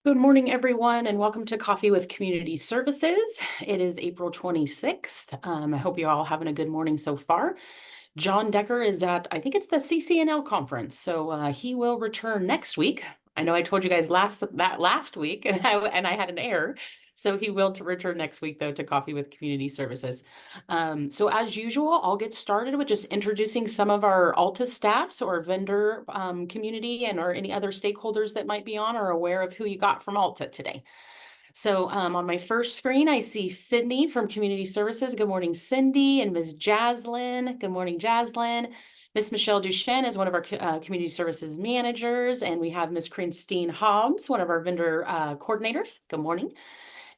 Good morning, everyone, and welcome to Coffee with Community Services. It is April 26th. I hope you're all having a good morning so far. John Decker is at, I think it's the CCNL conference, so he will return next week. I know I told you guys last week, and I had an error. So he will to return next week, though, to Coffee with Community Services. So as usual, I'll get started with just introducing some of our Alta staffs or vendor community or any other stakeholders that might be on or aware of who you got from Alta today. So on my first screen, I see Sydney from Community Services. Good morning, Cindy, and Ms. Jaslyn. Good morning, Jaslyn. Miss Michelle Duchenne is one of our community services managers, and we have Miss Christine Hobbs, one of our vendor coordinators. Good morning.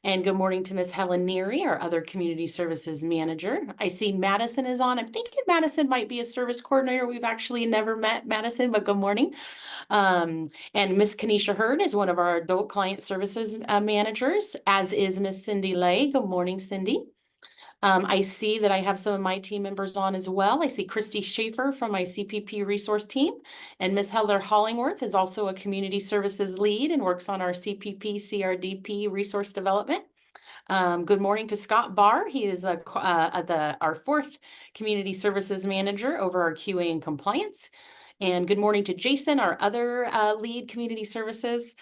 And good morning to Miss Helen Neary, our other community services manager. I see Madison is on. I'm thinking Madison might be a service coordinator. We've actually never met Madison, but good morning. And Miss Kanisha Hurd is one of our adult client services managers, as is Miss Cindy Lay. Good morning, Cindy. I see that I have some of my team members on as well. I see Christy Schaefer from my CPP resource team, and Miss Heather Hollingworth is also a community services lead and works on our CPP CRDP resource development. Good morning to Scott Barr. He is our fourth community services manager over our QA and compliance. And good morning to Jason, our other lead community services.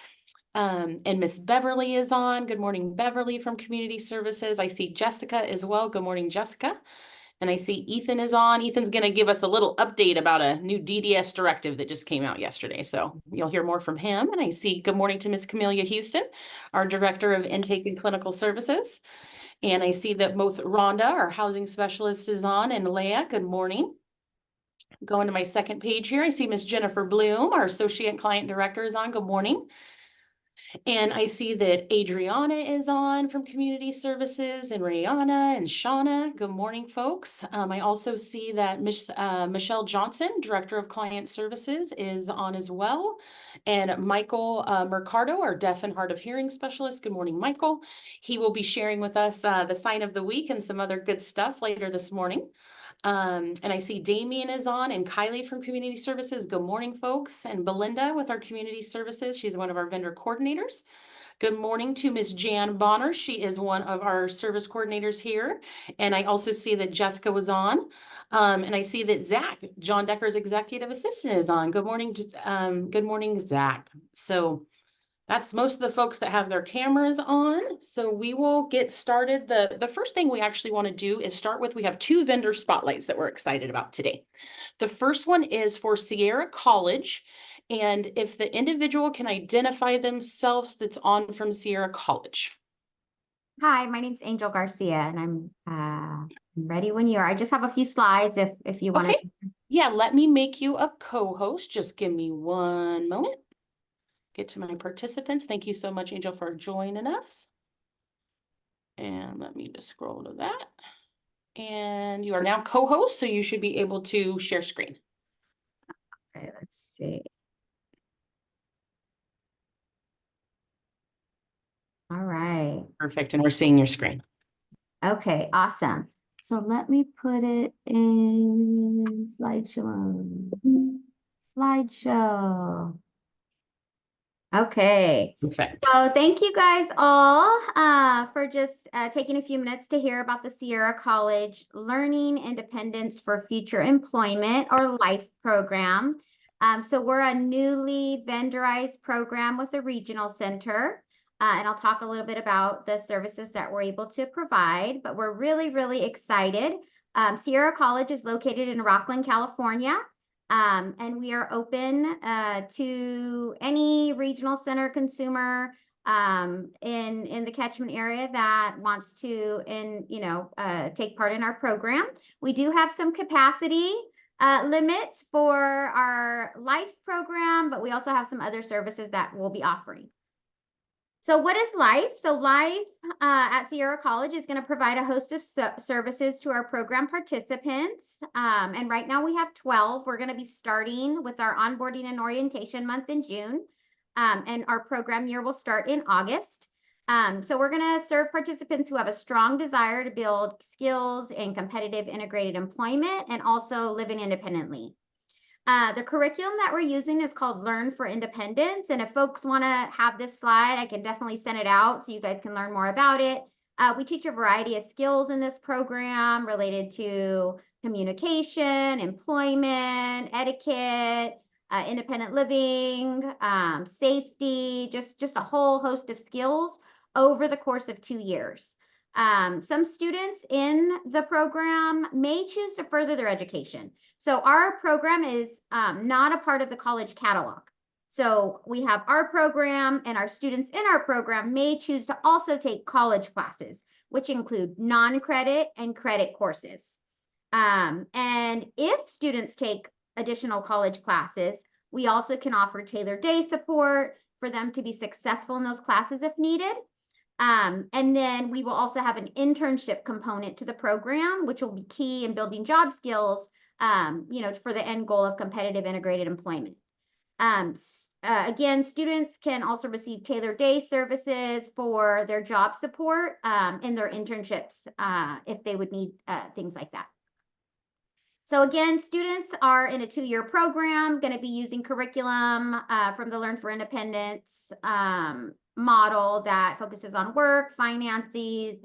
And Miss Beverly is on. Good morning, Beverly from Community Services. I see Jessica as well. Good morning, Jessica. And I see Ethan is on. Ethan's going to give us a little update about a new DDS directive that just came out yesterday. So you'll hear more from him. And I see good morning to Miss Camelia Houston, our Director of Intake and Clinical Services. And I see that both Rhonda, our housing specialist, is on, and Leah, good morning. Going to my second page here, I see Miss Jennifer Bloom, our Associate Client Director, is on. Good morning. And I see that Adriana is on from Community Services, and Rihanna and Shauna. Good morning, folks. I also see that Michelle Johnson, Director of Client Services, is on as well. And Michael Mercado, our Deaf and Hard of Hearing Specialist. Good morning, Michael. He will be sharing with us the sign of the week and some other good stuff later this morning. And I see Damien is on, and Kylie from Community Services. Good morning, folks. And Belinda with our Community Services. She's one of our vendor coordinators. Good morning to Ms. Jan Bonner. She is one of our service coordinators here. And I also see that Jessica was on. And I see that Zach, John Decker's executive assistant, is on. Good morning, Zach. So that's most of the folks that have their cameras on. So we will get started. The first thing we actually want to do is start with, we have two vendor spotlights that we're excited about today. The first one is for Sierra College. And if the individual can identify themselves that's on from Sierra College. Hi, my name's Angel Garcia, and I'm ready when you are. I just have a few slides if you want to. Okay. Yeah, let me make you a co-host. Just give me one moment. Get to my participants. Thank you so much, Angel, for joining us. And let me just scroll to that. And you are now co-host, so you should be able to share screen. Okay, let's see. All right. Perfect. And we're seeing your screen. Okay, awesome. So let me put it in slideshow. Slideshow. Okay. Perfect. So thank you guys all for just taking a few minutes to hear about the Sierra College Learning Independence for Future Employment or LIFE program. So we're a newly vendorized program with a regional center. And I'll talk a little bit about the services that we're able to provide, but we're really, really excited. Sierra College is located in Rocklin, California. And we are open to any regional center consumer in the catchment area that wants to take part in our program. We do have some capacity limits for our LIFE program, but we also have some other services that we'll be offering. So what is LIFE? So LIFE at Sierra College is going to provide a host of services to our program participants. And right now we have 12. We're going to be starting with our onboarding and orientation month in June. And our program year will start in August. So we're going to serve participants who have a strong desire to build skills and competitive integrated employment and also living independently. The curriculum that we're using is called Learn for Independence. And if folks want to have this slide, I can definitely send it out so you guys can learn more about it. We teach a variety of skills in this program related to communication, employment, etiquette, independent living, safety, just a whole host of skills over the course of 2 years. Some students in the program may choose to further their education. So our program is not a part of the college catalog. So we have our program, and our students in our program may choose to also take college classes, which include non-credit and credit courses. And if students take additional college classes, we also can offer tailored day support for them to be successful in those classes if needed. And then we will also have an internship component to the program, which will be key in building job skills, for the end goal of competitive integrated employment. Again, students can also receive tailored day services for their job support in their internships if they would need things like that. So again, students are in a 2-year program, going to be using curriculum from the Learn for Independence model that focuses on work, finances,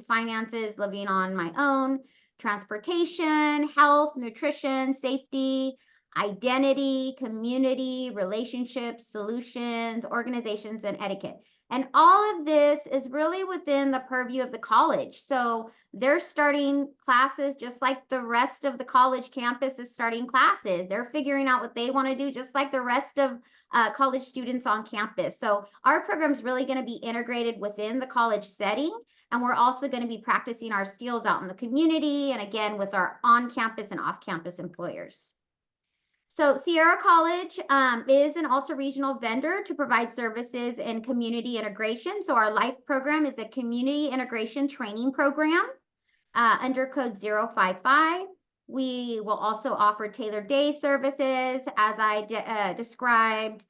living on my own, transportation, health, nutrition, safety, identity, community, relationships, solutions, organizations, and etiquette. And all of this is really within the purview of the college. So they're starting classes just like the rest of the college campus is starting classes. They're figuring out what they want to do just like the rest of college students on campus. So our program is really going to be integrated within the college setting. And we're also going to be practicing our skills out in the community and again with our on-campus and off-campus employers. So Sierra College is an ultra-regional vendor to provide services in community integration. So our LIFE program is a community integration training program under code 055. We will also offer tailored day services as I described.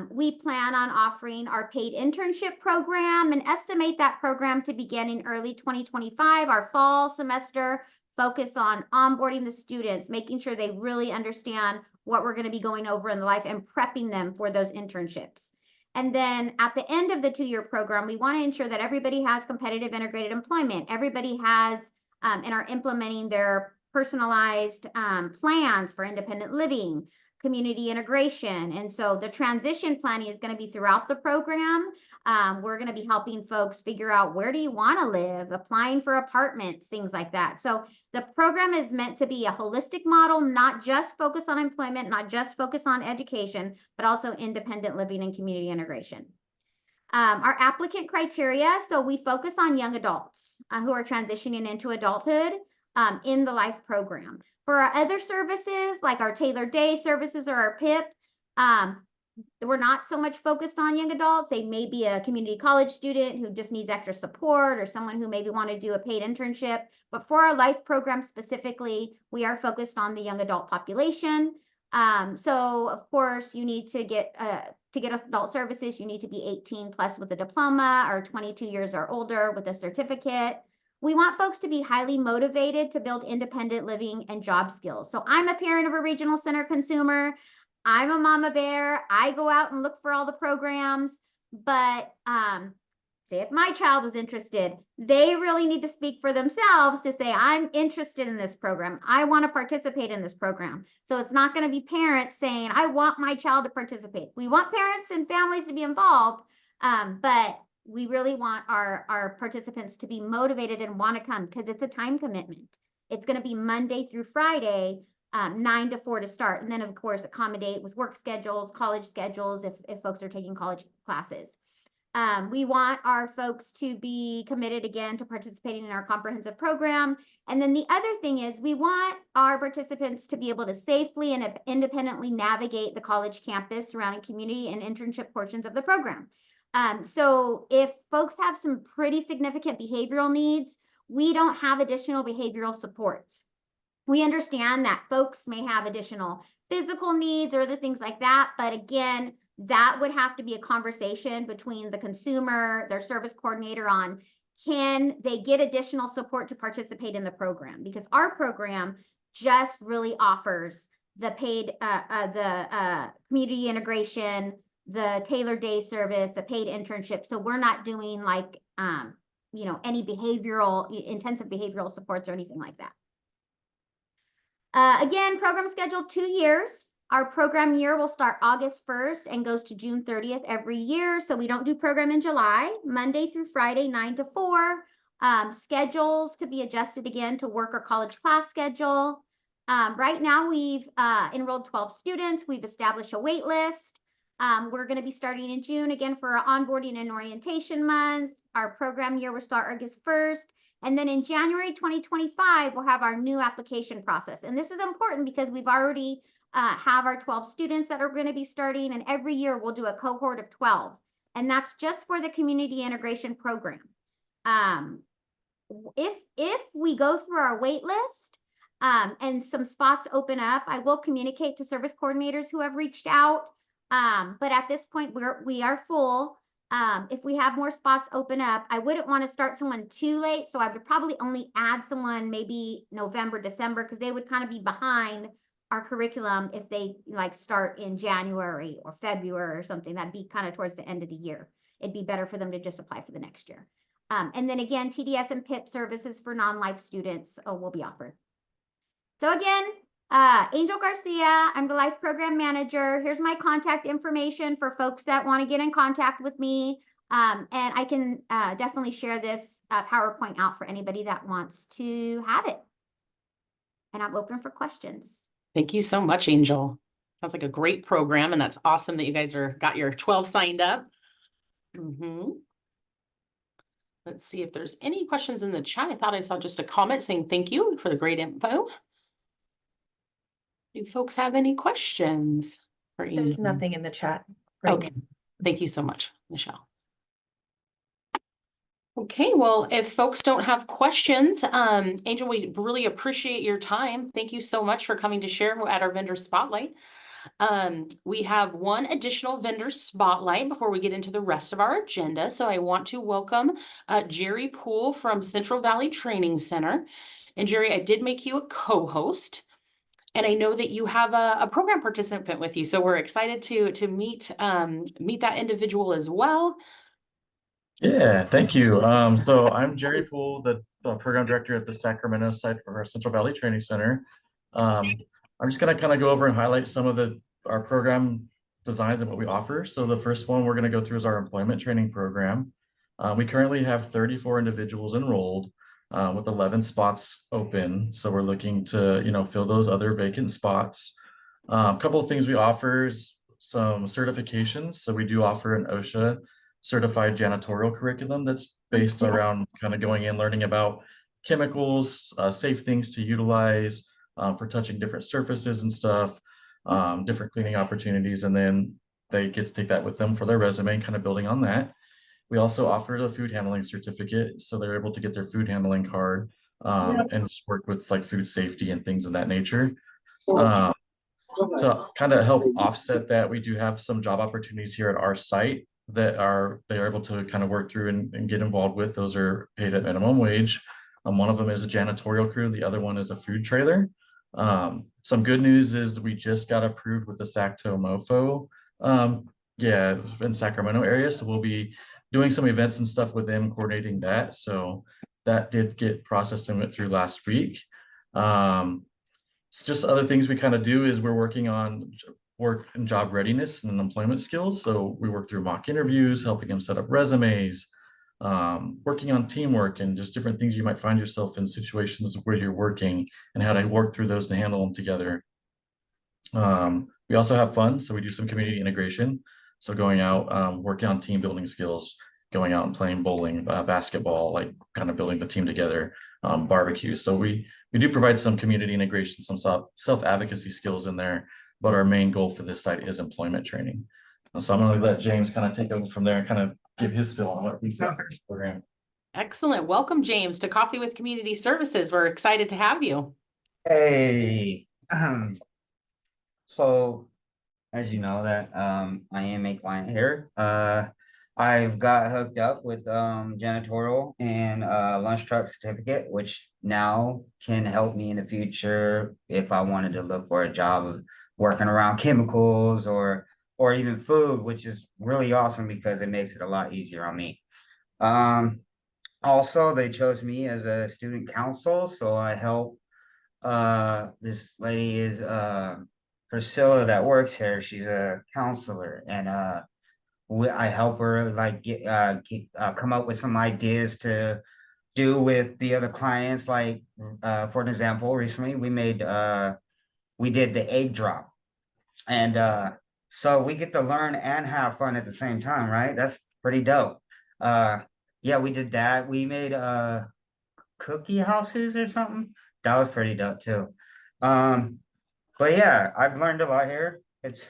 We plan on offering our paid internship program and estimate that program to begin in early 2025, our fall semester. Focus on onboarding the students, making sure they really understand what we're going to be going over in life and prepping them for those internships. And then at the end of the 2-year program, we want to ensure that everybody has competitive integrated employment. Everybody has and are implementing their personalized plans for independent living, community integration. And so the transition planning is going to be throughout the program. We're going to be helping folks figure out where do you want to live, applying for apartments, things like that. So the program is meant to be a holistic model, not just focus on employment, not just focus on education, but also independent living and community integration. Our applicant criteria, so we focus on young adults who are transitioning into adulthood in the LIFE program. For our other services, like our tailored day services or our PIP, we're not so much focused on young adults. They may be a community college student who just needs extra support or someone who maybe want to do a paid internship. But for our LIFE program specifically, we are focused on the young adult population. So of course you need to get adult services, you need to be 18 plus with a diploma or 22 years or older with a certificate. We want folks to be highly motivated to build independent living and job skills. So I'm a parent of a regional center consumer. I'm a mama bear. I go out and look for all the programs, but say if my child was interested, they really need to speak for themselves to say, I'm interested in this program. I want to participate in this program. So it's not going to be parents saying, I want my child to participate. We want parents and families to be involved, but we really want our participants to be motivated and want to come because it's a time commitment. It's going to be Monday through Friday, 9 to 4 to start. And then of course, accommodate with work schedules, college schedules, if folks are taking college classes. We want our folks to be committed again to participating in our comprehensive program. And then the other thing is we want our participants to be able to safely and independently navigate the college campus, surrounding community and internship portions of the program. So if folks have some pretty significant behavioral needs, we don't have additional behavioral supports. We understand that folks may have additional physical needs or other things like that, but again, that would have to be a conversation between the consumer, their service coordinator on, can they get additional support to participate in the program? Because our program just really offers the paid, community integration, the tailored day service, the paid internship. So we're not doing like, you know, any intensive behavioral supports or anything like that. Again, program schedule 2 years. Our program year will start August 1st and goes to June 30th every year. So we don't do program in July, Monday through Friday, 9 to 4. Schedules could be adjusted again to work or college class schedule. Right now we've enrolled 12 students. We've established a wait list. We're going to be starting in June again for our onboarding and orientation month. Our program year will start August 1st. And then in January 2025, we'll have our new application process. And this is important because we've already have our 12 students that are going to be starting, and every year we'll do a cohort of 12. And that's just for the community integration program. If we go through our wait list and some spots open up, I will communicate to service coordinators who have reached out. But at this point, we are full. If we have more spots open up, I wouldn't want to start someone too late. So I would probably only add someone maybe November, December, because they would kind of be behind our curriculum if they like start in January or February or something. That'd be kind of towards the end of the year. It'd be better for them to just apply for the next year. And then again, TDS and PIP services for non-life students will be offered. So again, Angel Garcia, I'm the Life Program Manager. Here's my contact information for folks that want to get in contact with me. And I can definitely share this PowerPoint out for anybody that wants to have it. And I'm open for questions. Thank you so much, Angel. Sounds like a great program, and that's awesome that you guys got your 12 signed up. Let's see if there's any questions in the chat. I thought I saw just a comment saying thank you for the great info. Do folks have any questions for Angel? There's nothing in the chat. Right Okay, thank you so much, Michelle. Okay, well, if folks don't have questions, Angel, we really appreciate your time. Thank you so much for coming to share at our vendor spotlight. We have one additional vendor spotlight before we get into the rest of our agenda. So I want to welcome Jerry Poole from Central Valley Training Center. And Jerry, I did make you a co-host. And I know that you have a program participant with you. So we're excited to meet that individual as well. Yeah, thank you. So I'm Jerry Poole, the program director at the Sacramento site for our Central Valley Training Center. I'm just going to kind of go over and highlight some of our program designs and what we offer. So the first one we're going to go through is our employment training program. We currently have 34 individuals enrolled with 11 spots open. So we're looking to, fill those other vacant spots. A couple of things we offer is some certifications. So we do offer an OSHA certified janitorial curriculum that's based around kind of going in, learning about chemicals, safe things to utilize for touching different surfaces and stuff, different cleaning opportunities, and then they get to take that with them for their resume and kind of building on that. We also offer the food handling certificate, so they're able to get their food handling card and just work with like food safety and things of that nature. To kind of help offset that, we do have some job opportunities here at our site that they're able to kind of work through and get involved with. Those are paid at minimum wage. One of them is a janitorial crew. The other one is a food trailer. Some good news is we just got approved with the SACTO MOFO in Sacramento area. So we'll be doing some events and stuff with them, coordinating that. So that did get processed and went through last week. It's just other things we kind of do is we're working on work and job readiness and employment skills. So we work through mock interviews, helping them set up resumes, working on teamwork and just different things you might find yourself in situations where you're working and how to work through those to handle them together. We also have fun. So we do some community integration. So going out, working on team building skills, going out and playing bowling, basketball, like kind of building the team together, barbecue. So we do provide some community integration, some self-advocacy skills in there, but our main goal for this site is employment training. So I'm going to let James kind of take over from there and kind of give his feel on what we see in the program. Excellent. Welcome, James, to Coffee with Community Services. We're excited to have you. Hey, so as you know that I am a client here. I've got hooked up with janitorial and lunch truck certificate, which now can help me in the future if I wanted to look for a job of working around chemicals or even food, which is really awesome because it makes it a lot easier on me. Um, Also, they chose me as a student council, so I help this lady is Priscilla that works here. She's a counselor and I help her like come up with some ideas to do with the other clients. Like for an example, recently we did the egg drop, and so we get to learn and have fun at the same time, right? That's pretty dope. Uh, yeah, we did that. We made cookie houses or something. That was pretty dope too. Um, but yeah, I've learned a lot here. It's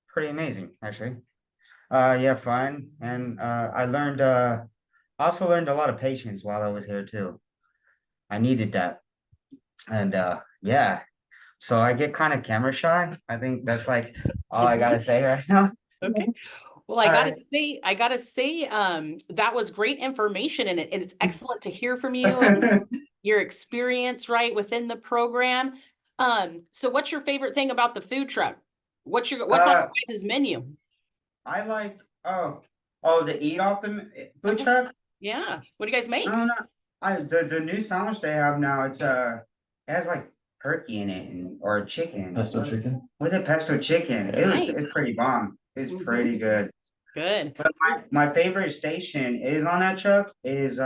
pretty amazing, actually. Yeah, fun. And I also learned a lot of patience while I was here too. I needed that. And yeah, so I get kind of camera shy. I think that's like all I gotta say right now. Okay. Well, All I gotta say, that was great information and it's excellent to hear from you and your experience, right, within the program. So what's your favorite thing about the food truck? What's on your guys' menu? I like to eat off the food Uh-huh. truck. Yeah. What do you guys make? I don't know. The new sandwich they have now, it has like turkey in it and or chicken. Pesto chicken. With a pesto chicken. Nice. It's pretty bomb. It's Mhm. pretty good. Good. But my favorite station is on that truck is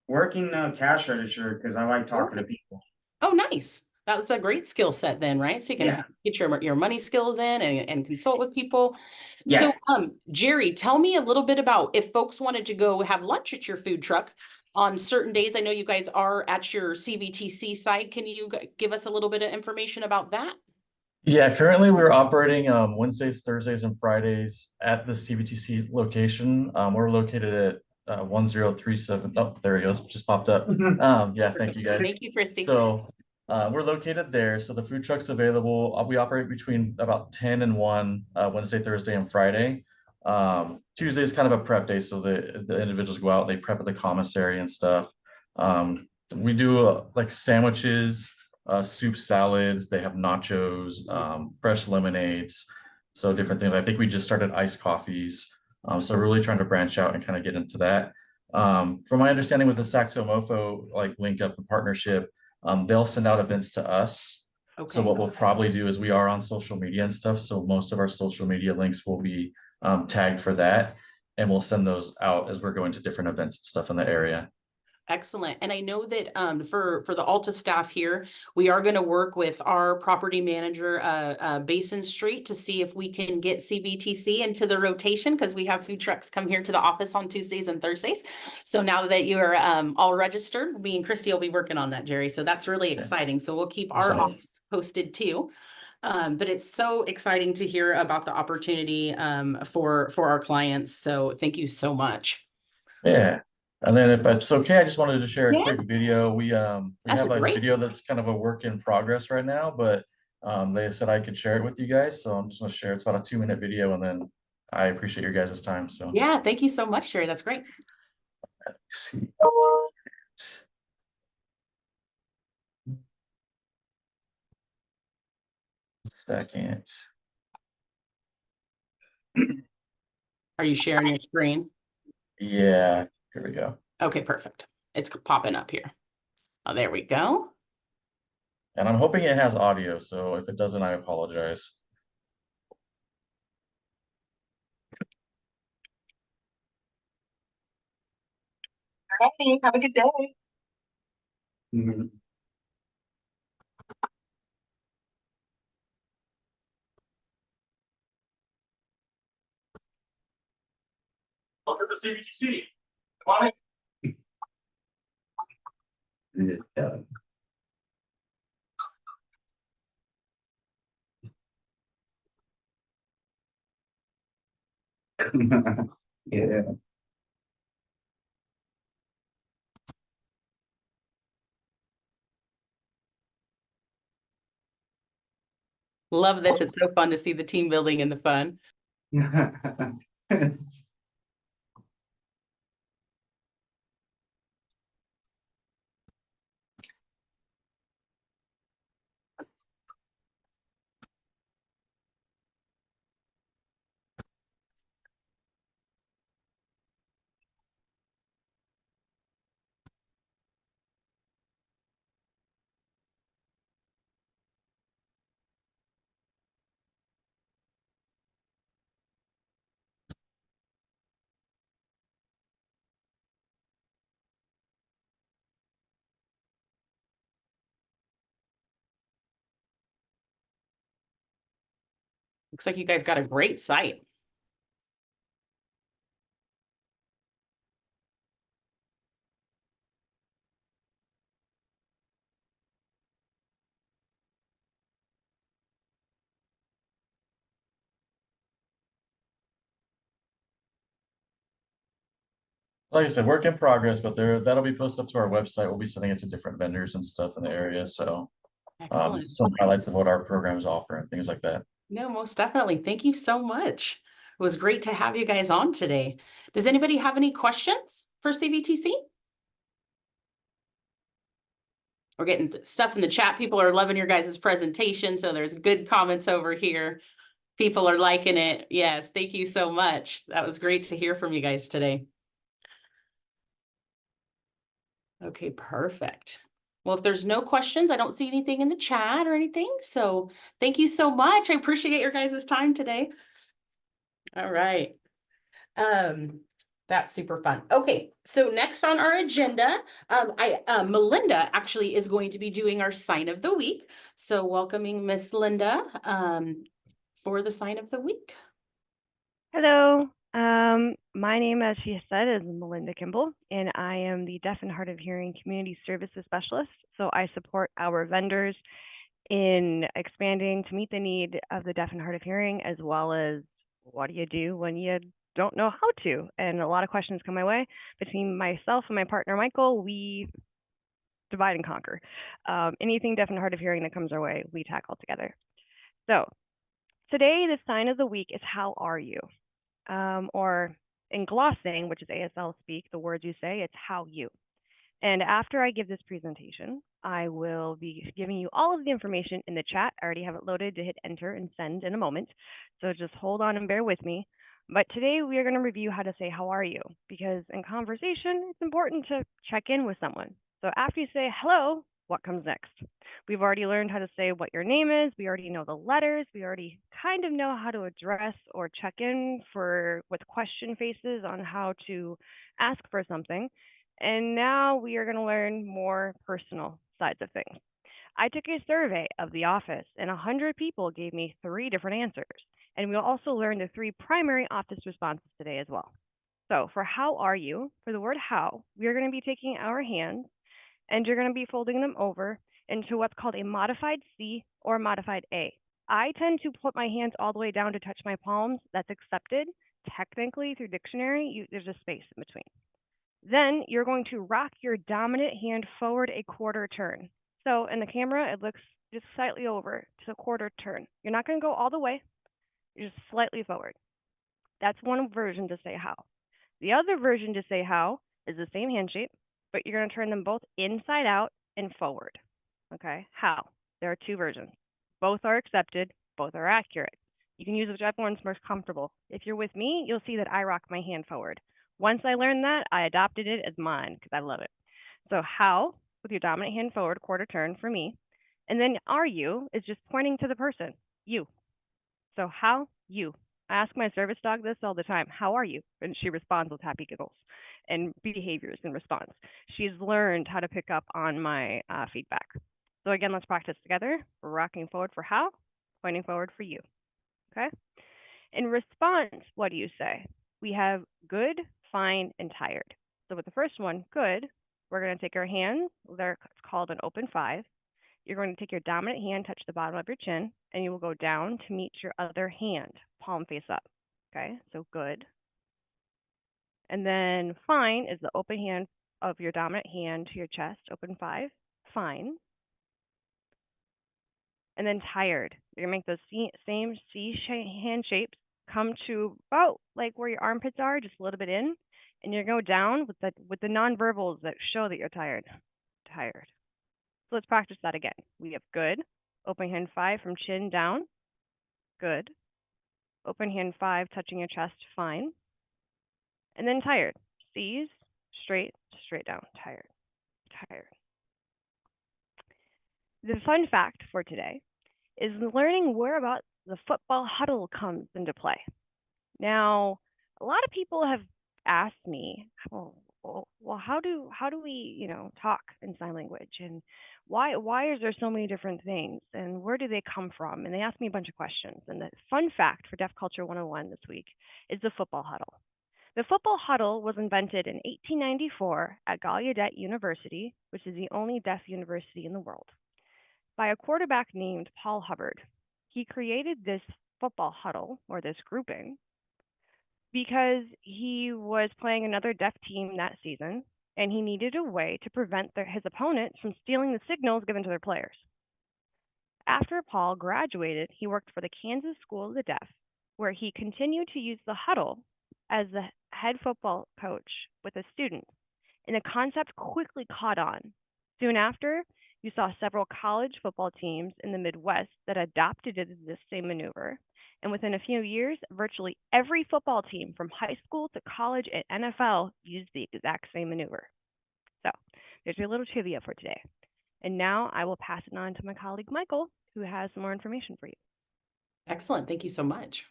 working the cash register because I like talking to people. Oh, nice. That's a great skill set then, right? So you can Yeah. get your money skills in and consult with people. Yeah. So, Jerry, tell me a little bit about if folks wanted to go have lunch at your food truck on certain days. I know you guys are at your CVTC site. Can you give us a little bit of information about that? Yeah, currently we're operating Wednesdays, Thursdays, and Fridays at the CBTC location. We're located at 1037. Oh, there he goes, just popped up. Yeah, thank you guys. Thank you, Christy. So we're located there. So the food truck's available. We operate between about 10 and 1 Wednesday, Thursday, and Friday. Tuesday is kind of a prep day, so the individuals go out, they prep at the commissary and stuff. We do like sandwiches, soup, salads. They have nachos, fresh lemonades, so different things. I think we just started iced coffees. So really trying to branch out and kind of get into that. From my understanding with the Saxo Mofo like link up and partnership, they'll send out events to us. So Okay. what we'll probably do is we are on social media and stuff. So most of our social media links will be tagged for that. And we'll send those out as we're going to different events and stuff in the area. Excellent. And I know that for the Alta staff here, we are going to work with our property manager, Basin Street, to see if we can get CVTC into the rotation because we have food trucks come here to the office on Tuesdays and Thursdays. So now that you are all registered, me and Christy will be working on that, Jerry. So that's really exciting. So we'll keep our Awesome. office posted too. But it's so exciting to hear about the opportunity for our clients. So thank you so much. Yeah. And then if it's okay, I just wanted to share a Yeah. quick video. We That's have a great. video that's kind of a work in progress right now, but they said I could share it with you guys. So I'm just gonna share. It's about a 2-minute video, and then I appreciate your guys' time. So Yeah, thank you so much, Jerry. That's great. let's see. Second. Are you sharing your screen? Yeah, here we go. Okay, perfect. It's popping up here. Oh, there we go. And I'm hoping it has audio, so if it doesn't, I apologize. Hey, have a good day. Mhm. Welcome to CBTC. Come on in. Yeah. Yeah. Love this. It's so fun to see the team building and the fun. Looks like you guys got a great site. Like I said, work in progress, but that'll be posted up to our website. We'll be sending it to different vendors and stuff in the area, so. Excellent. Some highlights of what our programs offer and things like that. No, most definitely. Thank you so much. It was great to have you guys on today. Does anybody have any questions for CVTC? We're getting stuff in the chat. People are loving your guys' presentation, so there's good comments over here. People are liking it. Yes, thank you so much. That was great to hear from you guys today. Okay, perfect. Well, if there's no questions, I don't see anything in the chat or anything. So thank you so much. I appreciate your guys' time today. All right. That's super fun. Okay, so next on our agenda, Melinda actually is going to be doing our sign of the week. So welcoming Miss Linda for the sign of the week. Hello, my name, as she said, is Melinda Kimball, and I am the Deaf and Hard of Hearing Community Services Specialist. So I support our vendors in expanding to meet the need of the deaf and hard of hearing, as well as what do you do when you don't know how to? And a lot of questions come my way. Between myself and my partner, Michael, we divide and conquer. Anything deaf and hard of hearing that comes our way, we tackle together. So today, the sign of the week is how are you? Or in glossing, which is ASL speak, the words you say, it's how you. And after I give this presentation, I will be giving you all of the information in the chat. I already have it loaded to hit enter and send in a moment. So just hold on and bear with me. But today we are going to review how to say, how are you? Because in conversation, it's important to check in with someone. So after you say hello, what comes next? We've already learned how to say what your name is. We already know the letters. We already kind of know how to address or check in with question faces on how to ask for something. And now we are going to learn more personal sides of things. I took a survey of the office and 100 people gave me 3 different answers. And we'll also learn the 3 primary office responses today as well. So for how are you, for the word how, we are going to be taking our hands and you're going to be folding them over into what's called a modified C or modified A. I tend to put my hands all the way down to touch my palms. That's accepted. Technically, through dictionary, there's a space in between. Then you're going to rock your dominant hand forward a quarter turn. So in the camera, it looks just slightly over to a quarter turn. You're not going to go all the way. You're just slightly forward. That's one version to say how. The other version to say how is the same hand shape, but you're going to turn them both inside out and forward. Okay, how? There are 2 versions. Both are accepted. Both are accurate. You can use whichever one's most comfortable. If you're with me, you'll see that I rock my hand forward. Once I learned that, I adopted it as mine because I love it. So how, with your dominant hand forward, quarter turn for me. And then are you is just pointing to the person, you. So how, you. I ask my service dog this all the time. How are you? And she responds with happy giggles and behaviors in response. She's learned how to pick up on my feedback. So again, let's practice together. We're rocking forward for how, pointing forward for you. Okay? In response, what do you say? We have good, fine, and tired. So with the first one, good, we're going to take our hands. They're called an open 5. You're going to take your dominant hand, touch the bottom of your chin, and you will go down to meet your other hand, palm face up. Okay, so good. And then fine is the open hand of your dominant hand to your chest, open 5, fine. And then tired, you're going to make those same C hand shapes, come to about like where your armpits are, just a little bit in, and you're gonna go down with the nonverbals that show that you're tired. Tired. So let's practice that again. We have good. Open hand 5 from chin down. Good. Open hand 5 touching your chest, fine. And then tired. C's, straight, straight down, tired, tired. The fun fact for today is learning where about the football huddle comes into play. Now, a lot of people have asked me, well, how do we, talk in sign language, and why is there so many different things, and where do they come from? And they asked me a bunch of questions. And the fun fact for Deaf Culture 101 this week is the football huddle. The football huddle was invented in 1894 at Gallaudet University, which is the only deaf university in the world, by a quarterback named Paul Hubbard. He created this football huddle, or this grouping, because he was playing another deaf team that season, and he needed a way to prevent his opponents from stealing the signals given to their players. After Paul graduated, he worked for the Kansas School of the Deaf, where he continued to use the huddle as the head football coach with the students, and the concept quickly caught on. Soon after, you saw several college football teams in the Midwest that adopted this same maneuver, and within a few years, virtually every football team from high school to college and NFL used the exact same maneuver. So there's your little trivia for today. And now I will pass it on to my colleague, Michael, who has some more information for you. Excellent. Thank you so much.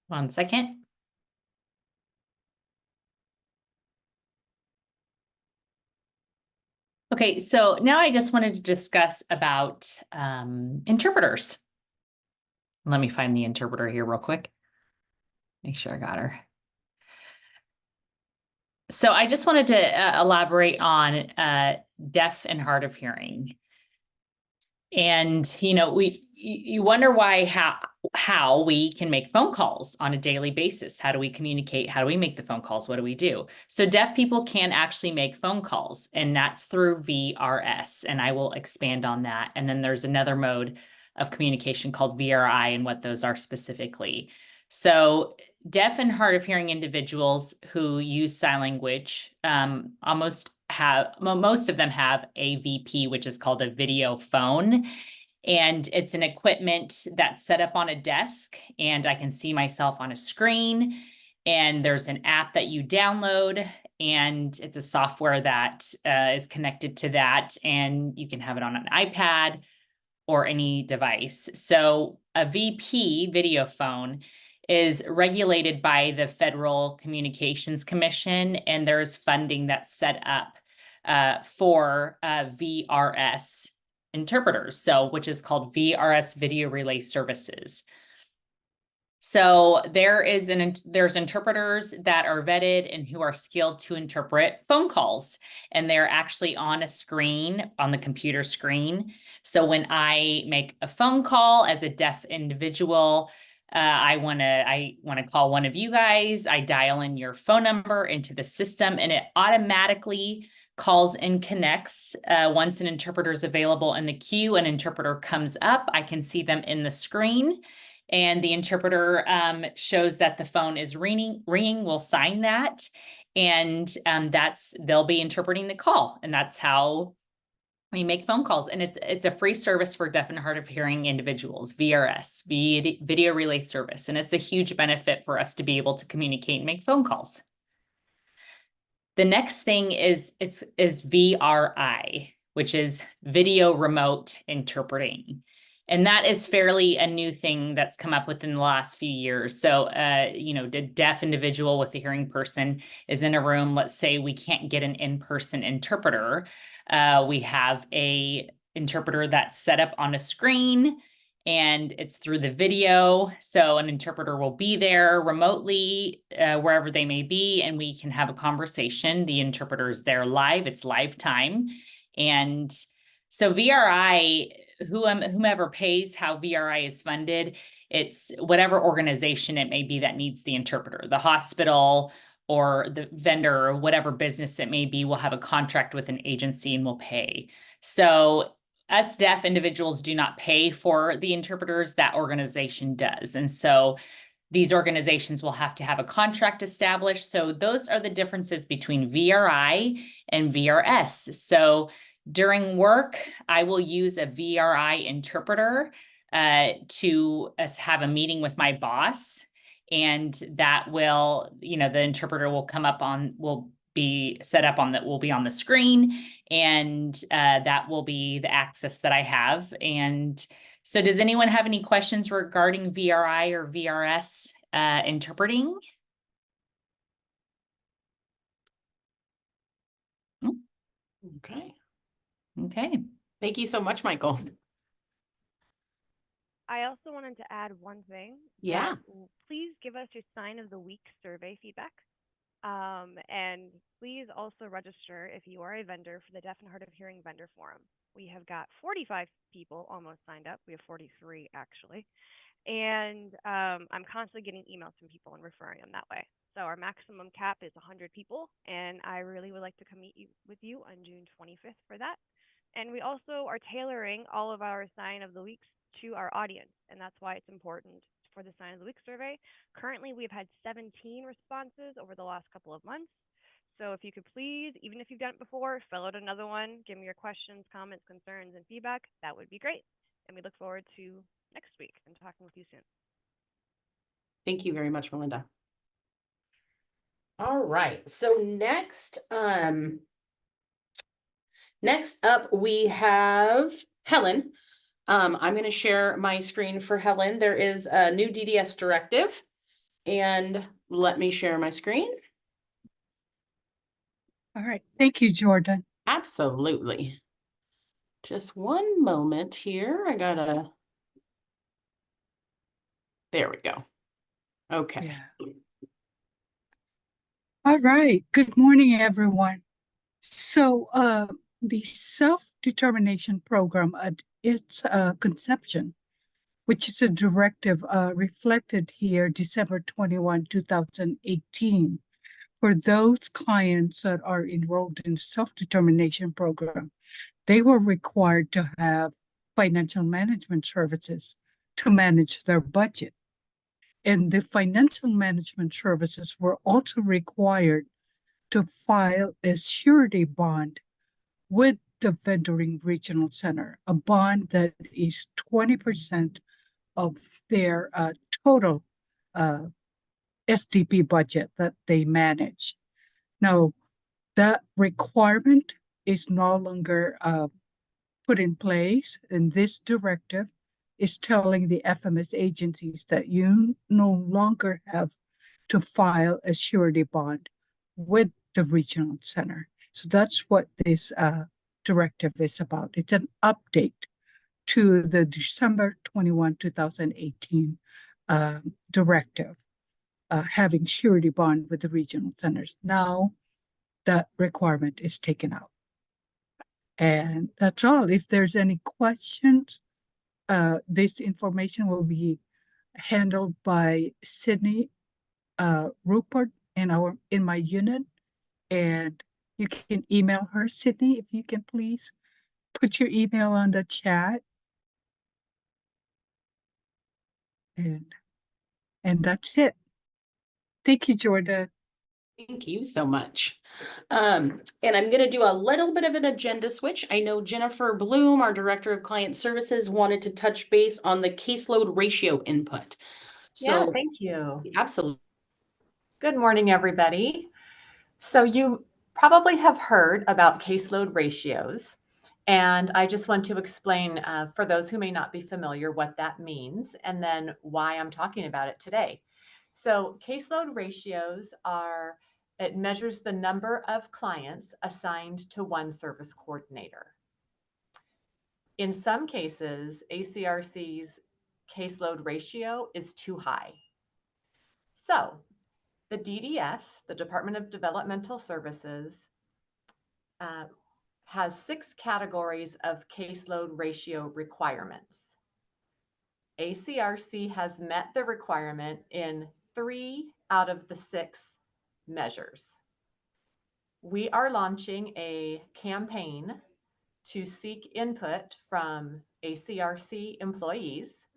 One second. Okay, so now I just wanted to discuss about interpreters. Let me find the interpreter here real quick. Make sure I got her. So I just wanted to elaborate on deaf and hard of hearing. And, you wonder how we can make phone calls on a daily basis. How do we communicate? How do we make the phone calls? What do we do? So deaf people can actually make phone calls, and that's through VRS. And I will expand on that. And then there's another mode of communication called VRI, and what those are specifically. So deaf and hard of hearing individuals who use sign language most of them have a VP, which is called a video phone. And it's an equipment that's set up on a desk, and I can see myself on a screen, and there's an app that you download, and it's a software that is connected to that, and you can have it on an iPad or any device. So a VP, video phone, is regulated by the Federal Communications Commission, and there's funding that's set up for VRS interpreters, which is called VRS Video Relay Services. So there's interpreters that are vetted and who are skilled to interpret phone calls, and they're actually on a screen, on the computer screen. So when I make a phone call as a deaf individual, I want to call one of you guys. I dial in your phone number into the system, and it automatically calls and connects. Once an interpreter is available in the queue, an interpreter comes up. I can see them in the screen, and the interpreter shows that the phone is ringing. We'll sign that, and they'll be interpreting the call, and that's how we make phone calls. And it's a free service for deaf and hard of hearing individuals, VRS, Video Relay Service. And it's a huge benefit for us to be able to communicate and make phone calls. The next thing is VRI, which is Video Remote Interpreting. And that is fairly a new thing that's come up within the last few years. So, the deaf individual with a hearing person is in a room. Let's say we can't get an in-person interpreter. We have a interpreter that's set up on a screen, and it's through the video. So an interpreter will be there remotely, wherever they may be, and we can have a conversation. The interpreter is there live. It's live time. And so VRI whomever pays how VRI is funded, it's whatever organization it may be that needs the interpreter, the hospital or the vendor or whatever business it may be will have a contract with an agency and will pay. So us deaf individuals do not pay for the interpreters, that organization does. And so these organizations will have to have a contract established. So those are the differences between VRI and VRS. So during work, I will use a VRI interpreter to have a meeting with my boss. And that will, the interpreter will come up will be set up will be on the screen. And that will be the access that I have. And so does anyone have any questions regarding VRI or VRS interpreting? Okay. Okay. Thank you so much, Michael. I also wanted to add one thing. Yeah. Please give us your sign of the week survey feedback. And please also register if you are a vendor for the Deaf and Hard of Hearing Vendor Forum. We have got 45 people almost signed up. We have 43 actually. And I'm constantly getting emails from people and referring them that way. So our maximum cap is 100 people. And I really would like to come meet with you on June 25th for that. And we also are tailoring all of our sign of the weeks to our audience. And that's why it's important for the sign of the week survey. Currently, we've had 17 responses over the last couple of months. So if you could please, even if you've done it before, fill out another one, give me your questions, comments, concerns, and feedback. That would be great. And we look forward to next week and talking with you soon. Thank you very much, Melinda. All right. So next up we have Helen. I'm going to share my screen for Helen. There is a new DDS directive, and let me share my screen. All right. Thank you, Jordan. Absolutely. Just one moment here. There we go. Okay. Yeah. All right. Good morning, everyone. So the self-determination program at its conception, which is a directive reflected here December 21, 2018, for those clients that are enrolled in the self-determination program, they were required to have financial management services to manage their budget. And the financial management services were also required to file a surety bond with the Vendoring Regional Center, a bond that is 20% of their total SDP budget that they manage. Now, that requirement is no longer put in place, and this directive is telling the FMS agencies that you no longer have to file a surety bond with the regional center. So that's what this directive is about. It's an update to the December 21, 2018 directive, having surety bond with the regional centers. Now that requirement is taken out. And that's all. If there's any questions, this information will be handled by Sydney Rupert in my unit, and you can email her. Sydney, if you can please put your email on the chat. And that's it. Thank you, Jordan. Thank you so much. And I'm going to do a little bit of an agenda switch. I know Jennifer Bloom, our Director of Client Services, wanted to touch base on the caseload ratio input. Yeah, So thank you. absolutely. Good morning, everybody. So you probably have heard about caseload ratios, and I just want to explain for those who may not be familiar what that means and then why I'm talking about it today. So caseload ratios it measures the number of clients assigned to one service coordinator. In some cases, ACRC's caseload ratio is too high. So the DDS, the Department of Developmental Services, has 6 categories of caseload ratio requirements. ACRC has met the requirement in 3 out of the 6 measures. We are launching a campaign to seek input from ACRC employees,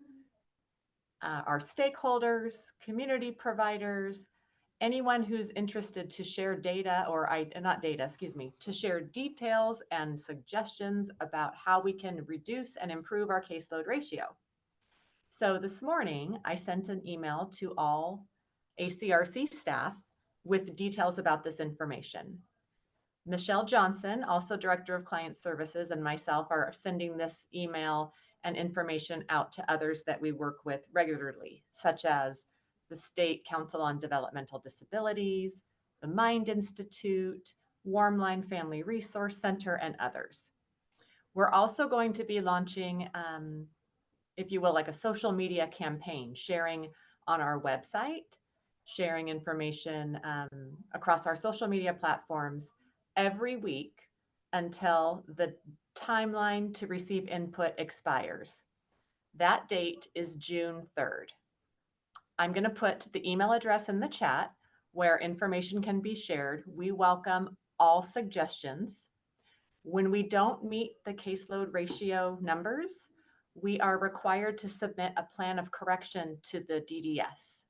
our stakeholders, community providers, anyone who's interested to share data to share details and suggestions about how we can reduce and improve our caseload ratio. So this morning, I sent an email to all ACRC staff with details about this information. Michelle Johnson, also Director of Client Services, and myself are sending this email and information out to others that we work with regularly, such as the State Council on Developmental Disabilities, the Mind Institute, Warmline Family Resource Center, and others. We're also going to be launching, if you will, like a social media campaign, sharing on our website, sharing information across our social media platforms every week until the timeline to receive input expires. That date is June 3rd. I'm going to put the email address in the chat where information can be shared. We welcome all suggestions. When we don't meet the caseload ratio numbers, we are required to submit a plan of correction to the DDS.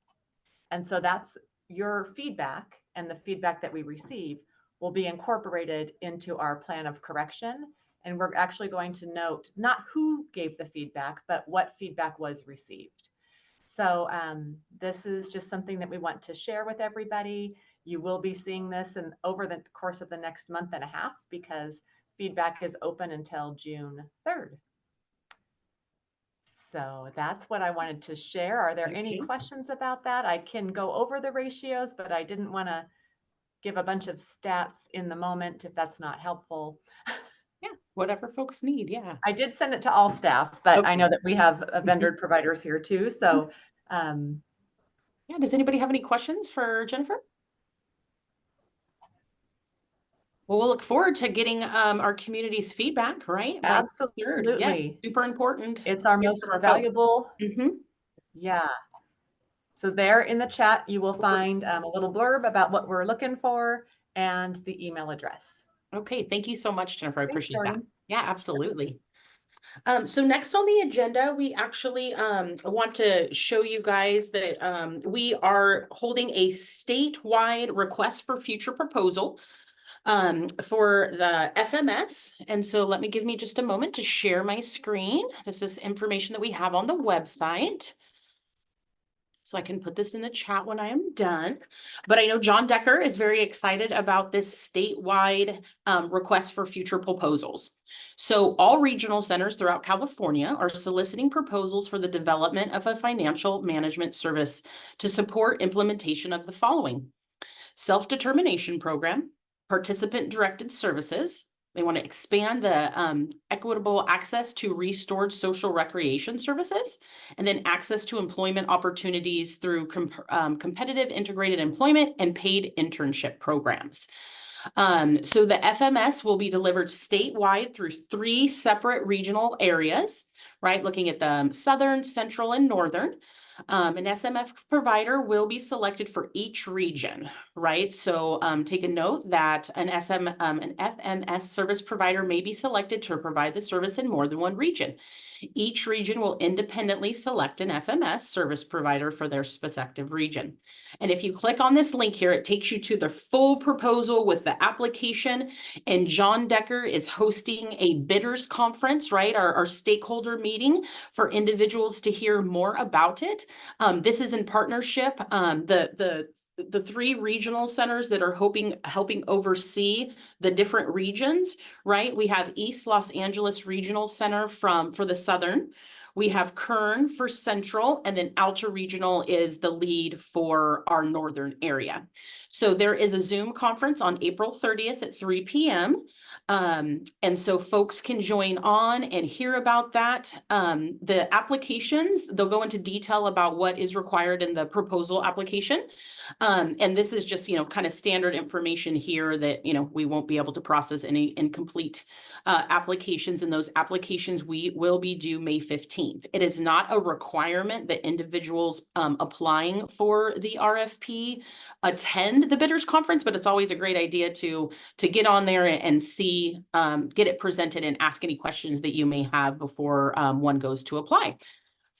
And so that's your feedback, and the feedback that we receive will be incorporated into our plan of correction. And we're actually going to note not who gave the feedback, but what feedback was received. So this is just something that we want to share with everybody. You will be seeing this over the course of the next month and a half, because feedback is open until June 3rd. So that's what I wanted to share. Are there any questions about that? I can go over the ratios, but I didn't want to give a bunch of stats in the moment if that's not helpful. Yeah, whatever folks need. Yeah. I did send it to all staff, but Okay. I know that we have vendor providers here too. So yeah, does anybody have any questions for Jennifer? Well, we'll look forward to getting our community's feedback, right? By the 3rd. Yes, absolutely. super important. It's our Yes, most from our valuable. Mhm. Yeah. So there in the chat, you will find a little blurb about what we're looking for and the email address. Okay, thank you so much, Jennifer. I Thanks, appreciate that. Jordan. Yeah, absolutely. So next on the agenda, we actually want to show you guys that we are holding a statewide request for future proposal for the FMS. And so give me just a moment to share my screen. This is information that we have on the website. So I can put this in the chat when I am done. But I know John Decker is very excited about this statewide request for future proposals. So all regional centers throughout California are soliciting proposals for the development of a financial management service to support implementation of the following: self-determination program, participant-directed services. They want to expand the equitable access to restored social recreation services, and then access to employment opportunities through competitive integrated employment and paid internship programs. So the FMS will be delivered statewide through 3 separate regional areas, right? Looking at the southern, central, and northern. An SMF provider will be selected for each region, right? So take a note that an FMS service provider may be selected to provide the service in more than one region. Each region will independently select an FMS service provider for their respective region. And if you click on this link here, it takes you to the full proposal with the application. And John Decker is hosting a bidders conference, right? Our stakeholder meeting for individuals to hear more about it. This is in partnership. The 3 regional centers that are helping oversee the different regions, right? We have East Los Angeles Regional Center for the Southern. We have Kern for Central, and then Alta Regional is the lead for our northern area. So there is a Zoom conference on April 30th at 3 p.m. And so folks can join on and hear about that. The applications, they'll go into detail about what is required in the proposal application. And this is just, kind of standard information here that, we won't be able to process any incomplete applications, and those applications we will be due May 15th. It is not a requirement that individuals applying for the RFP attend the bidders conference, but it's always a great idea to get on there and see, get it presented and ask any questions that you may have before one goes to apply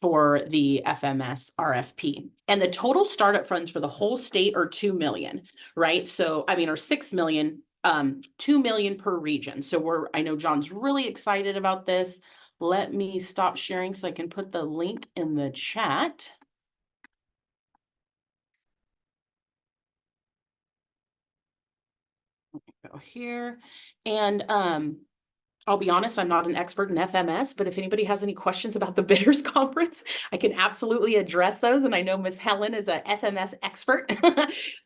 for the FMS RFP. And the total startup funds for the whole state are 2 million, right? So, or 6 million, 2 million per region. So I know John's really excited about this. Let me stop sharing so I can put the link in the chat. Go here. And I'll be honest, I'm not an expert in FMS, but if anybody has any questions about the bidders conference, I can absolutely address those. And I know Miss Helen is a FMS expert.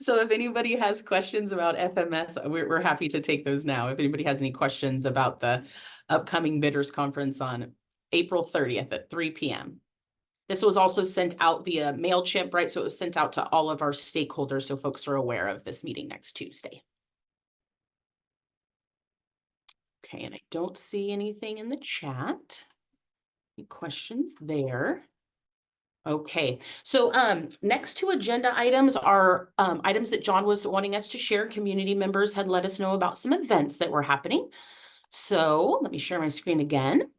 So if anybody has questions about FMS, we're happy to take those now. If anybody has any questions about the upcoming bidders conference on April 30th at 3 p.m. This was also sent out via MailChimp, right? So it was sent out to all of our stakeholders, so folks are aware of this meeting next Tuesday. Okay, and I don't see anything in the chat. Any questions there? Okay, so next two agenda items are items that John was wanting us to share. Community members had let us know about some events that were happening. So let me share my screen again.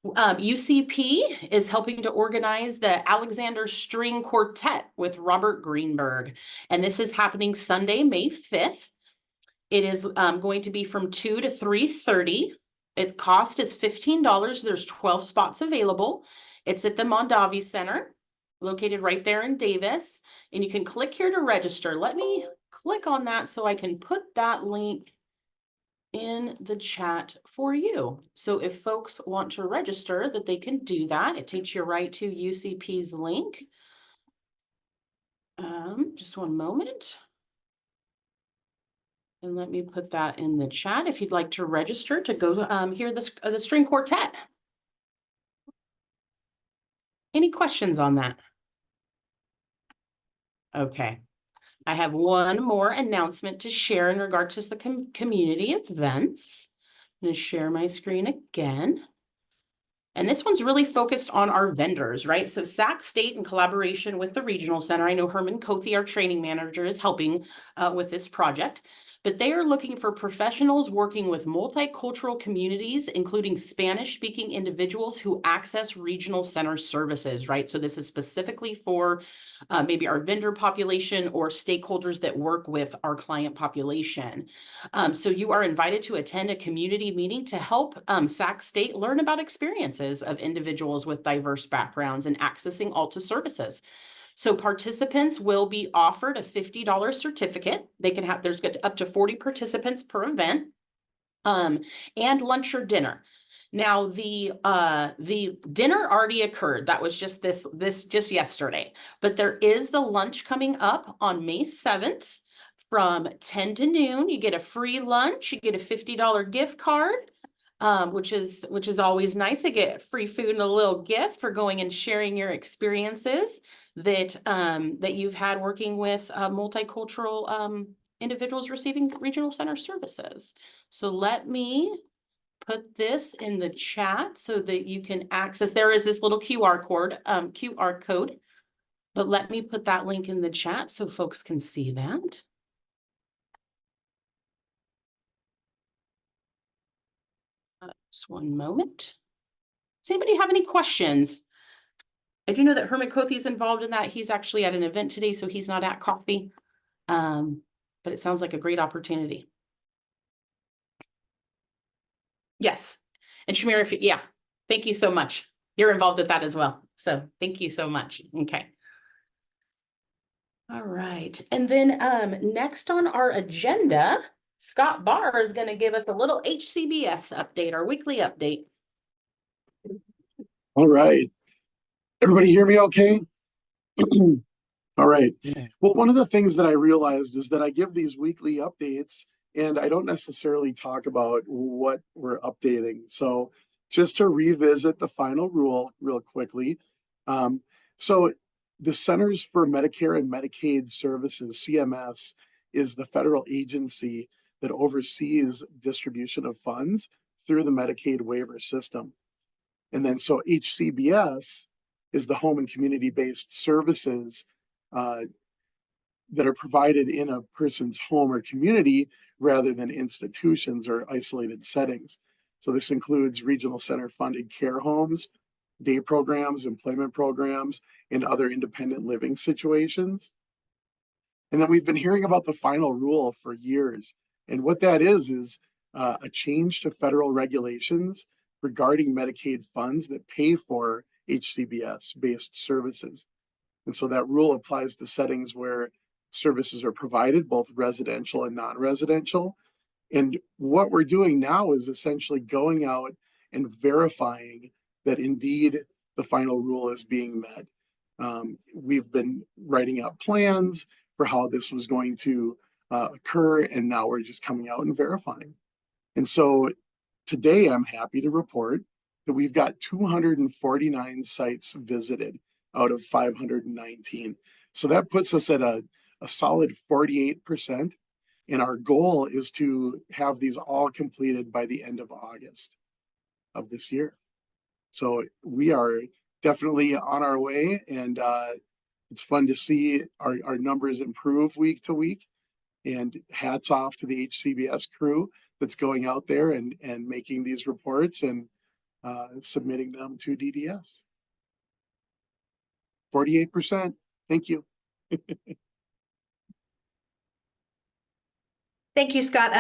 UCP is helping to organize the Alexander String Quartet with Robert Greenberg, and this is happening Sunday, May 5th. It is going to be from 2 to 3:30. Its cost is $15. There's 12 spots available. It's at the Mondavi Center, located right there in Davis. And you can click here to register. Let me click on that so I can put that link in the chat for you. So if folks want to register, that they can do that. It takes you right to UCP's link. Just one moment. And let me put that in the chat if you'd like to register to go hear the string quartet. Any questions on that? Okay. I have one more announcement to share in regards to the community events. I'm going to share my screen again. And this one's really focused on our vendors, right? So Sac State, in collaboration with the Regional Center, I know Herman Kothi, our training manager, is helping with this project. But they are looking for professionals working with multicultural communities, including Spanish-speaking individuals who access regional center services, right? So this is specifically for maybe our vendor population or stakeholders that work with our client population. So you are invited to attend a community meeting to help Sac State learn about experiences of individuals with diverse backgrounds and accessing Alta services. So participants will be offered a $50 certificate. They can have, there's up to 40 participants per event, and lunch or dinner. Now the dinner already occurred. That was just just yesterday, but there is the lunch coming up on May 7th from 10 to noon. You get a free lunch, you get a $50 gift card. Which is always nice to get free food and a little gift for going and sharing your experiences that you've had working with multicultural individuals receiving regional center services. So let me put this in the chat so that you can access. There is this little QR code, but let me put that link in the chat so folks can see that. Just one moment. Does anybody have any questions? I do know that Herman Kothi is involved in that. He's actually at an event today, so he's not at coffee. But it sounds like a great opportunity. Yes. And Shamir, yeah, thank you so much. You're involved with that as well. So thank you so much. Okay. All right. And then next on our agenda, Scott Barr is going to give us a little HCBS update, our weekly update. All right. Everybody hear me okay? All right. Well, one of the things that I realized is that I give these weekly updates and I don't necessarily talk about what we're updating. So just to revisit the final rule real quickly. So the Centers for Medicare and Medicaid Services, CMS, is the federal agency that oversees distribution of funds through the Medicaid waiver system. And then so HCBS is the home and community-based services that are provided in a person's home or community rather than institutions or isolated settings. So this includes regional center funded care homes, day programs, employment programs, and other independent living situations. And then we've been hearing about the final rule for years. And what that is a change to federal regulations regarding Medicaid funds that pay for HCBS-based services. And so that rule applies to settings where services are provided, both residential and non-residential. And what we're doing now is essentially going out and verifying that indeed the final rule is being met. We've been writing out plans for how this was going to occur, and now we're just coming out and verifying. And so today I'm happy to report that we've got 249 sites visited out of 519. So that puts us at a solid 48%. And our goal is to have these all completed by the end of August of this year. So we are definitely on our way, and it's fun to see our numbers improve week to week. And hats off to the HCBS crew that's going out there and making these reports and submitting them to DDS. 48%. Thank you. Thank you, Scott.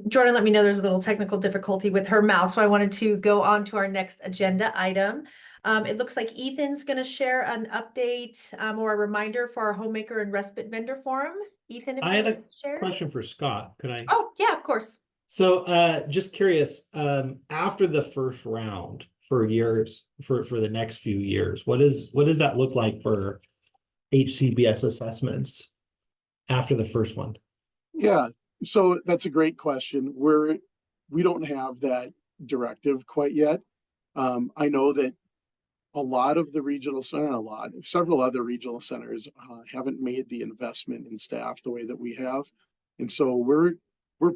Jordan let me know there's a little technical difficulty with her mouse, so I wanted to go on to our next agenda item. It looks like Ethan's going to share an update or a reminder for our homemaker and respite vendor forum. Ethan, if I had a share. question for Scott. Could I? Oh, yeah, of course. So just curious, after the first round for years, for the next few years, what does that look like for HCBS assessments after the first one? Yeah, so that's a great question. We don't have that directive quite yet. I know that a lot of the regional center, several other regional centers haven't made the investment in staff the way that we have. And so we're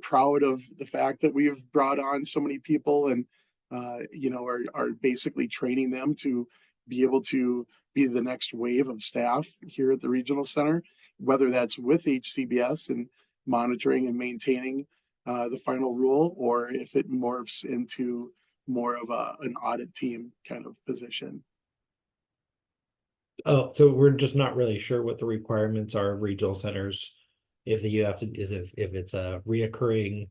proud of the fact that we've brought on so many people and, are basically training them to be able to be the next wave of staff here at the regional center, whether that's with HCBS and monitoring and maintaining the final rule, or if it morphs into more of an audit team kind of position. Oh, so we're just not really sure what the requirements are of regional centers. If it's a reoccurring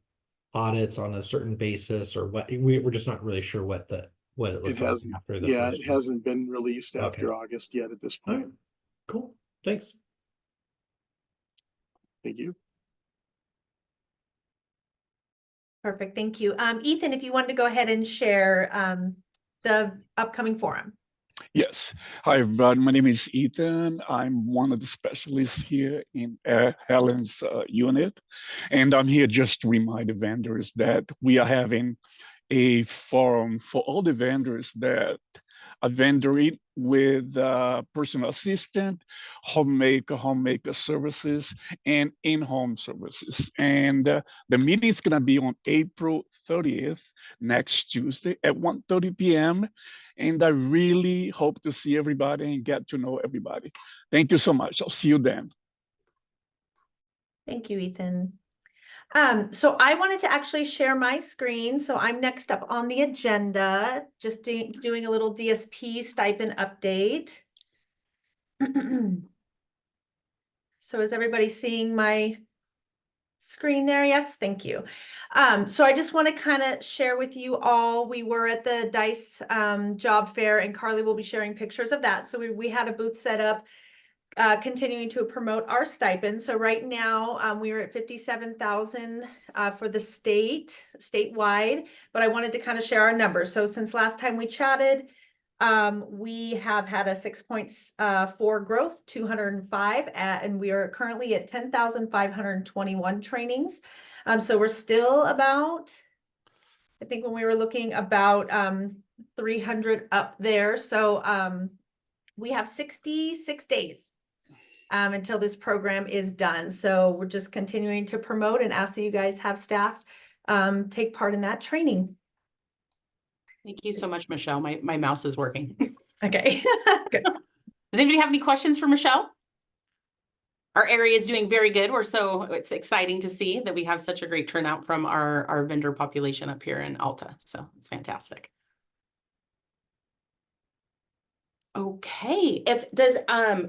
audits on a certain basis, or what we're just not really sure what it looks like after the first it hasn't been released after Okay. August yet at this point. All right. Cool. Thanks. Thank you. Perfect. Thank you. Ethan, if you wanted to go ahead and share the upcoming forum. Yes. Hi, everybody. My name is Ethan. I'm one of the specialists here in Helen's unit. And I'm here just to remind the vendors that we are having a forum for all the vendors that are vendoring with personal assistant, homemaker services, and in-home services. And the meeting is going to be on April 30th, next Tuesday at 1:30 p.m. And I really hope to see everybody and get to know everybody. Thank you so much. I'll see you then. Thank you, Ethan. So I wanted to actually share my screen. So I'm next up on the agenda, just doing a little DSP stipend update. So is everybody seeing my screen there? Yes, thank you. So I just want to kind of share with you all, we were at the DICE job fair, and Carly will be sharing pictures of that. So we had a booth set up, continuing to promote our stipend. So right now we are at 57,000 for the statewide, but I wanted to kind of share our numbers. So since last time we chatted, We have had a 6.4 growth, 205, and we are currently at 10,521 trainings. So we're still about, I think when we were looking about 300 up there. So we have 66 days until this program is done. So we're just continuing to promote and ask that you guys have staff take part in that training. Thank you so much, Michelle. My mouse is working. Okay. Good. Does anybody have any questions for Michelle? Our area is doing very good. It's exciting to see that we have such a great turnout from our vendor population up here in Alta. So it's fantastic. Okay,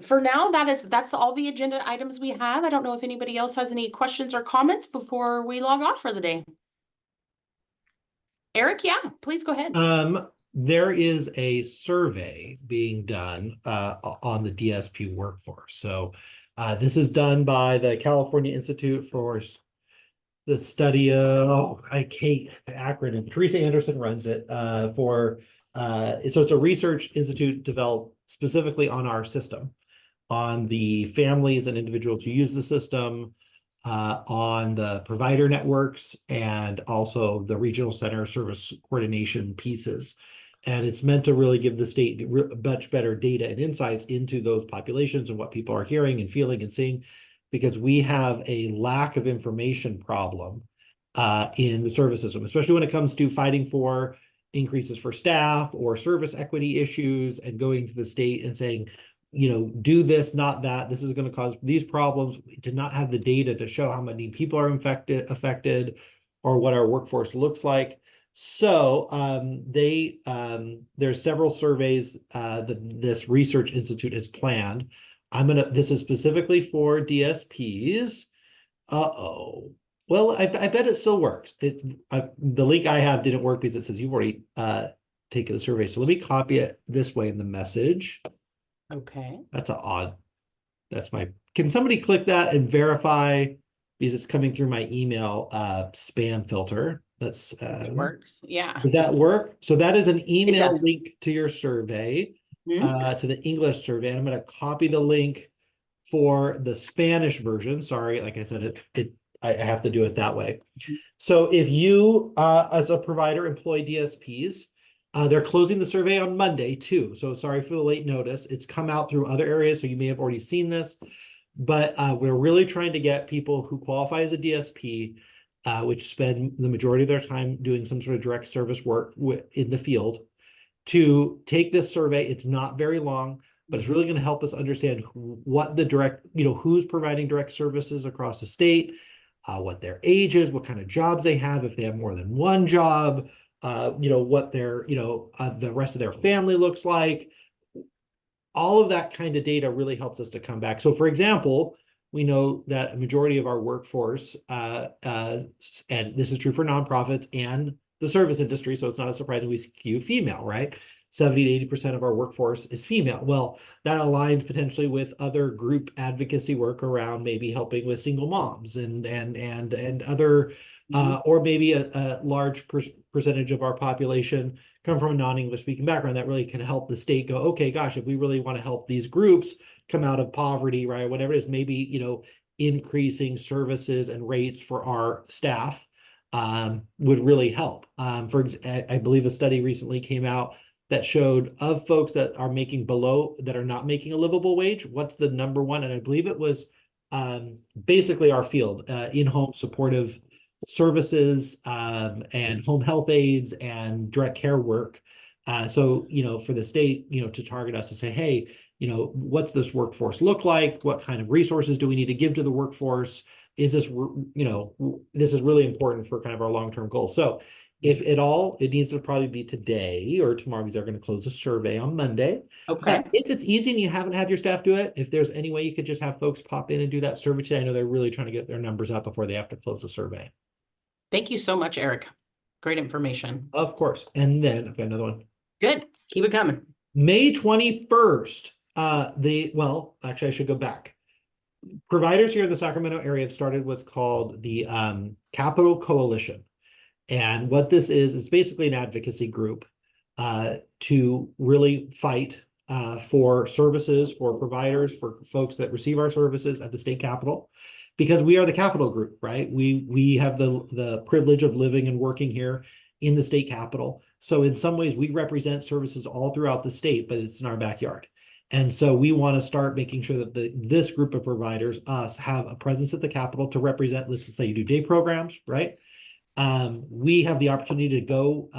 for now, that's all the agenda items we have. I don't know if anybody else has any questions or comments before we log off for the day. Eric, yeah, please go ahead. There is a survey being done on the DSP workforce. So this is done by the California Institute for the Study of, I hate the acronym. Teresa Anderson runs it so it's a research institute developed specifically on our system, on the families and individuals who use the system, on the provider networks, and also the regional center service coordination pieces. And it's meant to really give the state much better data and insights into those populations and what people are hearing and feeling and seeing, because we have a lack of information problem in the service system, especially when it comes to fighting for increases for staff or service equity issues and going to the state and saying, do this, not that. This is going to cause these problems. We did not have the data to show how many people are affected or what our workforce looks like. So there's several surveys that this research institute has planned. This is specifically for DSPs. Well, I bet it still works. The link I have didn't work because it says you've already taken the survey. So let me copy it this way in the message. Okay. Can somebody click that and verify, because it's coming through my email spam filter. It works. Yeah. Does that work? So that is an email does. link to your survey, Mhm. to the English survey. And I'm going to copy the link for the Spanish version. Sorry, like I said, I have to do it that way. So if you, as a provider, employ DSPs, they're closing the survey on Monday too. So sorry for the late notice. It's come out through other areas, so you may have already seen this. But we're really trying to get people who qualify as a DSP, which spend the majority of their time doing some sort of direct service work in the field, to take this survey. It's not very long, but it's really going to help us understand what the direct, who's providing direct services across the state, what their age is, what kind of jobs they have, if they have more than one job, what their, the rest of their family looks like. All of that kind of data really helps us to come back. So for example, we know that a majority of our workforce, and this is true for nonprofits and the service industry, so it's not a surprise we skew female, right? 70 to 80% of our workforce is female. Well, that aligns potentially with other group advocacy work around maybe helping with single moms and other, or maybe a large percentage of our population come from a non-English speaking background. That really can help the state go, okay, gosh, if we really want to help these groups come out of poverty, right? Whatever it is, maybe, increasing services and rates for our staff would really help. I believe a study recently came out that showed of folks that are not making a livable wage, what's the number one? And I believe it was basically our field, in-home supportive services and home health aides and direct care work. So, for the state, to target us and say, hey, what's this workforce look like? What kind of resources do we need to give to the workforce? Is this, this is really important for kind of our long-term goals. So if at all, it needs to probably be today or tomorrow, because they're going to close a survey on Monday. Okay. If it's easy and you haven't had your staff do it, if there's any way you could just have folks pop in and do that survey today. I know they're really trying to get their numbers up before they have to close the survey. Thank you so much, Eric. Great information. Of course. And then I've got another one. Good. Keep it coming. May 21st, actually I should go back. Providers here in the Sacramento area have started what's called the Capital Coalition. And what this is, it's basically an advocacy group to really fight for services, for providers, for folks that receive our services at the state capitol, because we are the Capitol Group, right? We have the privilege of living and working here in the state capitol. So in some ways, we represent services all throughout the state, but it's in our backyard. And so we want to start making sure that this group of providers, us, have a presence at the Capitol to represent, let's say you do day programs, right? We have the opportunity to go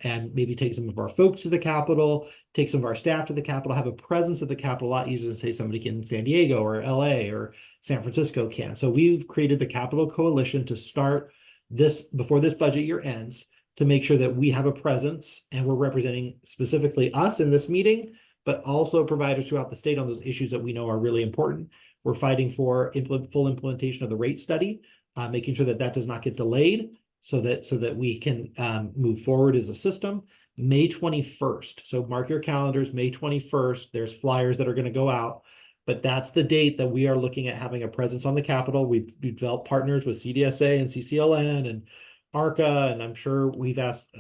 and maybe take some of our folks to the Capitol, take some of our staff to the Capitol, have a presence at the Capitol a lot easier than say somebody in San Diego or LA or San Francisco can. So we've created the Capitol Coalition to start this before this budget year ends, to make sure that we have a presence and we're representing specifically us in this meeting, but also providers throughout the state on those issues that we know are really important. We're fighting for full implementation of the rate study, making sure that that does not get delayed, so that we can move forward as a system. May 21st. So mark your calendars, May 21st. There's flyers that are going to go out, but that's the date that we are looking at having a presence on the Capitol. We've developed partners with CDSA and CCLN and ARCA, and I'm sure we've asked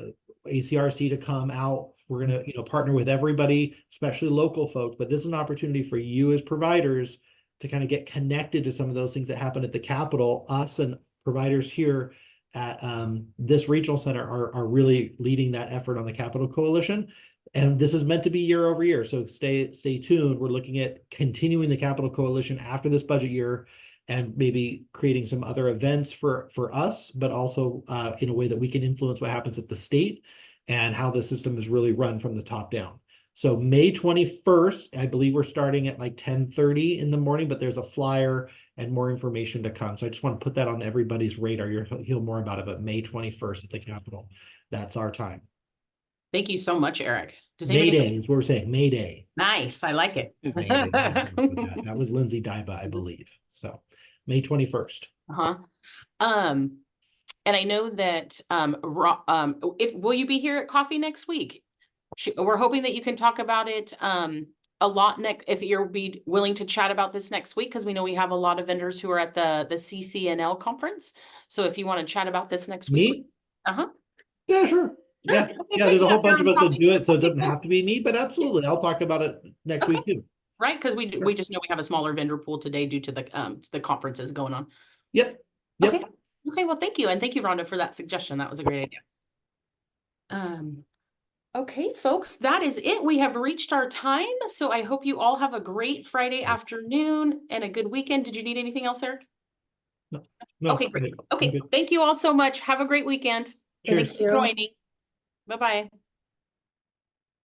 ACRC to come out. We're going to, partner with everybody, especially local folks, but this is an opportunity for you as providers to kind of get connected to some of those things that happen at the Capitol. Us and providers here at this regional center are really leading that effort on the Capitol Coalition. And this is meant to be year over year. So stay tuned. We're looking at continuing the Capitol Coalition after this budget year, and maybe creating some other events for us, but also in a way that we can influence what happens at the state and how the system is really run from the top down. So May 21st, I believe we're starting at like 10:30 in the morning, but there's a flyer and more information to come. So I just want to put that on everybody's radar. You'll hear more about it, but May 21st at the Capitol. That's our time. Thank you so much, Eric. Does May anybody? Day is what we're saying, May Day. Nice, I like it. May Day. That was Lindsay Dyba, I believe. So May 21st. And I know that will you be here at coffee next week? We're hoping that you can talk about it a lot if you're be willing to chat about this next week, because we know we have a lot of vendors who are at the CCNL conference. So if you want to chat about this next week. Yeah, sure. Yeah, there's a whole bunch of us that do it, so it doesn't have to be me, but absolutely, I'll talk about it next week too. Right, because we just know we have a smaller vendor pool today due to the conferences going on. Yep. Okay, well, thank you. And thank you, Rhonda, for that suggestion. That was a great idea. Okay, folks, that is it. We have reached our time. So I hope you all have a great Friday afternoon and a good weekend. Did you need anything else, Eric? No. Okay, great. Okay, thank you all so much. Have a great weekend. Cheers. And thank you for joining. Bye-bye.